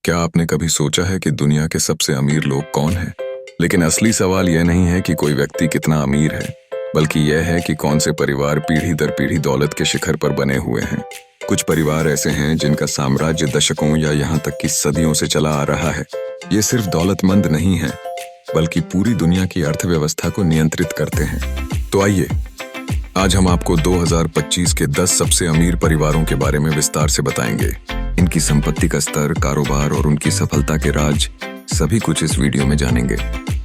क्या आपने कभी सोचा है कि दुनिया के सबसे अमीर लोग कौन हैं? लेकिन असली सवाल यह नहीं है कि कोई व्यक्ति कितना अमीर है, बल्कि यह है कि कौन से परिवार पीढ़ी दर पीढ़ी दौलत के शिखर पर बने हुए हैं। कुछ परिवार ऐसे हैं जिनका साम्राज्य दशकों या यहाँ तक कि सदियों से चला आ रहा है। ये सिर्फ दौलतमंद नहीं है, बल्कि पूरी दुनिया की अर्थव्यवस्था को नियंत्रित करते हैं। तो आइए, आज हम आपको 2025 के 10 सबसे अमीर परिवारों के बारे में विस्तार से बताएंगे। इनकी संपत्ति का स्तर, कारोबार और उनकी सफलता के राज, सभी कुछ इस वीडियो में जानेंगे।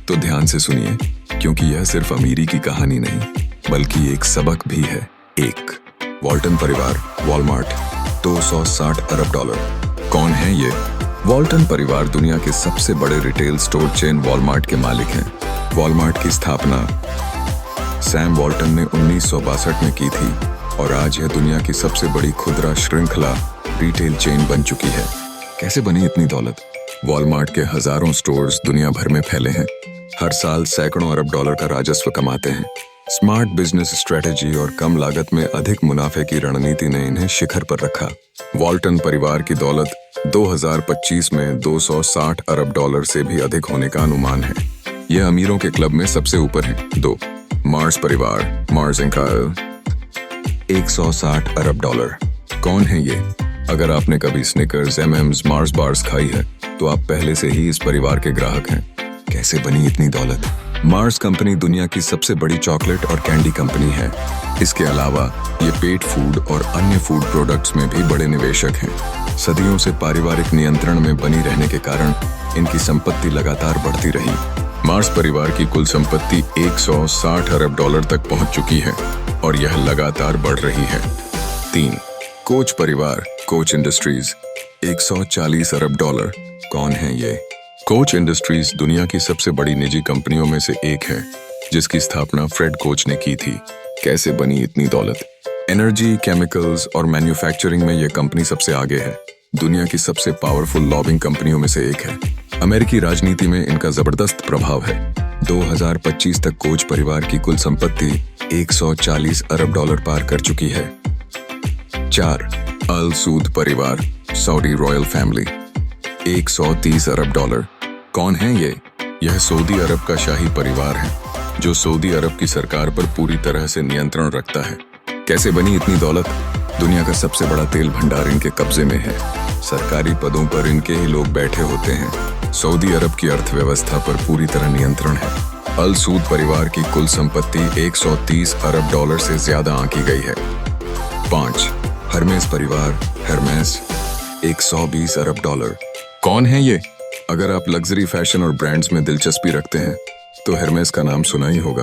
तो ध्यान से सुनिए, क्योंकि यह सिर्फ अमीरी की कहानी नहीं, बल्कि एक सबक भी है। 1. वॉल्टन परिवार, वॉलमार्ट, 260 अरब डॉलर। कौन है ये? वॉल्टन परिवार दुनिया के सबसे बड़े रिटेल स्टोर चेन वॉलमार्ट के मालिक हैं। वॉलमार्ट की स्थापना सैम वॉल्टन ने 1962 में की थी और आज यह दुनिया की सबसे बड़ी खुदरा श्रृंखला रिटेल चेन बन चुकी है। कैसे बनी इतनी दौलत? वॉलमार्ट के हजारों स्टोर्स दुनिया भर में फैले हैं, हर साल सैकड़ों अरब डॉलर का राजस्व कमाते हैं। स्मार्ट बिजनेस स्ट्रेटेजी और कम लागत में अधिक मुनाफे की रणनीति ने इन्हें शिखर पर रखा। वॉल्टन परिवार की दौलत 2025 में 260 अरब डॉलर से भी अधिक होने का अनुमान है। यह अमीरों के क्लब में सबसे ऊपर है। 2. मार्स परिवार, मार्स इंक, 160 अरब डॉलर। कौन है ये? अगर आपने कभी स्निकर्स, एमएम्स, मार्स बार्स खाई है, तो आप पहले से ही इस परिवार के ग्राहक हैं। कैसे बनी इतनी दौलत? मार्स कंपनी दुनिया की सबसे बड़ी चॉकलेट और कैंडी कंपनी है। इसके अलावा ये पेट फूड और अन्य फूड प्रोडक्ट्स में भी बड़े निवेशक हैं। सदियों से पारिवारिक नियंत्रण में बनी रहने के कारण इनकी संपत्ति लगातार बढ़ती रही। मार्स परिवार की कुल संपत्ति 160 अरब डॉलर तक पहुंच चुकी है और यह लगातार बढ़ रही है। 3. कोच परिवार, कोच इंडस्ट्रीज, 140 अरब डॉलर। कौन है ये? कोच इंडस्ट्रीज दुनिया की सबसे बड़ी निजी कंपनियों में से एक है, जिसकी स्थापना फ्रेड कोच ने की थी। कैसे बनी इतनी दौलत? एनर्जी, केमिकल्स और मैन्युफैक्चरिंग में यह कंपनी सबसे आगे है। दुनिया की सबसे पावरफुल लॉबिंग कंपनियों में से एक है। अमेरिकी राजनीति में इनका जबरदस्त प्रभाव है। 2025 तक कोच परिवार की कुल संपत्ति 140 अरब डॉलर पार कर चुकी है। 4. अल सूद परिवार, सऊदी रॉयल फैमिली, 130 अरब डॉलर। कौन है ये? यह सऊदी अरब का शाही परिवार है, जो सऊदी अरब की सरकार पर पूरी तरह से नियंत्रण रखता है। कैसे बनी इतनी दौलत? दुनिया का सबसे बड़ा तेल भंडार इनके कब्जे में है। सरकारी पदों पर इनके ही लोग बैठे होते हैं। सऊदी अरब की अर्थव्यवस्था पर पूरी तरह नियंत्रण है। अल सूद परिवार की कुल संपत्ति 130 अरब डॉलर से ज्यादा आंकी गई है। 5. हर्मेस परिवार, हर्मेस, 120 अरब डॉलर। कौन है ये? अगर आप लग्जरी फैशन और ब्रांड्स में दिलचस्पी रखते हैं, तो हर्मेस का नाम सुना ही होगा।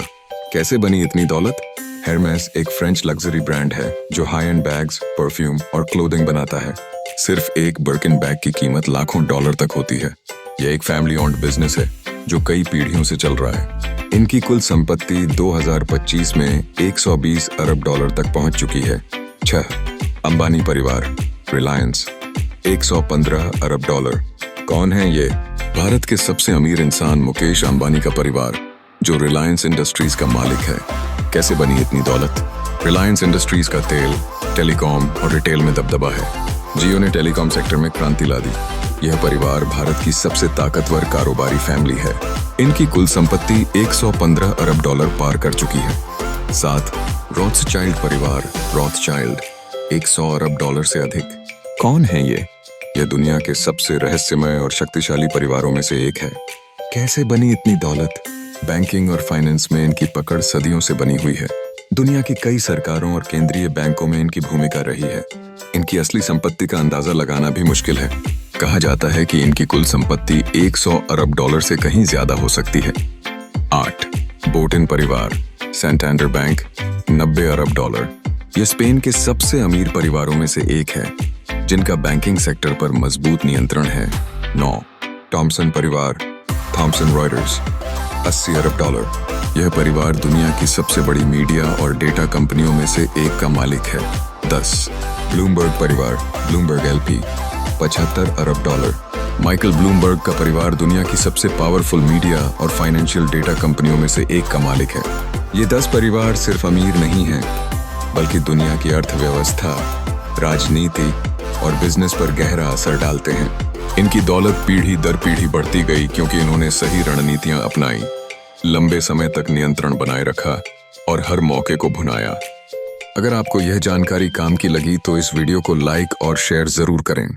कैसे बनी इतनी दौलत? हर्मेस एक फ्रेंच लग्जरी ब्रांड है जो हाई एंड बैग्स, परफ्यूम और क्लोथिंग बनाता है। सिर्फ एक बर्किन बैग की कीमत लाखों डॉलर तक होती है। यह एक फैमिली ओन्ड बिजनेस है जो कई पीढ़ियों से चल रहा है। इनकी कुल संपत्ति 2025 में 120 अरब डॉलर तक पहुंच चुकी है। 6. अंबानी परिवार, रिलायंस, 115 अरब डॉलर। कौन है ये? भारत के सबसे अमीर इंसान मुकेश अंबानी का परिवार, जो रिलायंस इंडस्ट्रीज का मालिक है। कैसे बनी इतनी दौलत? रिलायंस इंडस्ट्रीज का तेल, टेलीकॉम और रिटेल में दबदबा है। जियो ने टेलीकॉम सेक्टर में क्रांति ला दी। यह परिवार भारत की सबसे ताकतवर कारोबारी फैमिली है। इनकी कुल संपत्ति 115 अरब डॉलर पार कर चुकी है। 7. रॉथस्चाइल्ड परिवार, रॉथस्चाइल्ड, 100 अरब डॉलर से अधिक। कौन है ये? यह दुनिया के सबसे रहस्यमय और शक्तिशाली परिवारों में से एक है। कैसे बनी इतनी दौलत? बैंकिंग और फाइनेंस में इनकी पकड़ सदियों से बनी हुई है। दुनिया की कई सरकारों और केंद्रीय बैंकों में इनकी भूमिका रही है। इनकी असली संपत्ति का अंदाजा लगाना भी मुश्किल है। कहा जाता है कि इनकी कुल संपत्ति 100 अरब डॉलर से कहीं ज्यादा हो सकती है। 8. बोटिन परिवार, सैंटेंडर बैंक, 90 अरब डॉलर। यह स्पेन के सबसे अमीर परिवारों में से एक है, जिनका बैंकिंग सेक्टर पर मजबूत नियंत्रण है। 9. थॉमसन परिवार, थॉमसन रॉयटर्स, 80 अरब डॉलर। यह परिवार दुनिया की सबसे बड़ी मीडिया और डेटा कंपनियों में से एक का मालिक है। 10. ब्लूमबर्ग परिवार, ब्लूमबर्ग एलपी, 75 अरब डॉलर। माइकल ब्लूमबर्ग का परिवार दुनिया की सबसे पावरफुल मीडिया और फाइनेंशियल डेटा कंपनियों में से एक का मालिक है। ये 10 परिवार सिर्फ अमीर नहीं हैं, बल्कि दुनिया की अर्थव्यवस्था, राजनीति और बिजनेस पर गहरा असर डालते हैं। इनकी दौलत पीढ़ी दर पीढ़ी बढ़ती गई क्योंकि इन्होंने सही रणनीतियां अपनाई, लंबे समय तक नियंत्रण बनाए रखा और हर मौके को भुनाया। अगर आपको यह जानकारी काम की लगी तो इस वीडियो को लाइक और शेयर जरूर करें।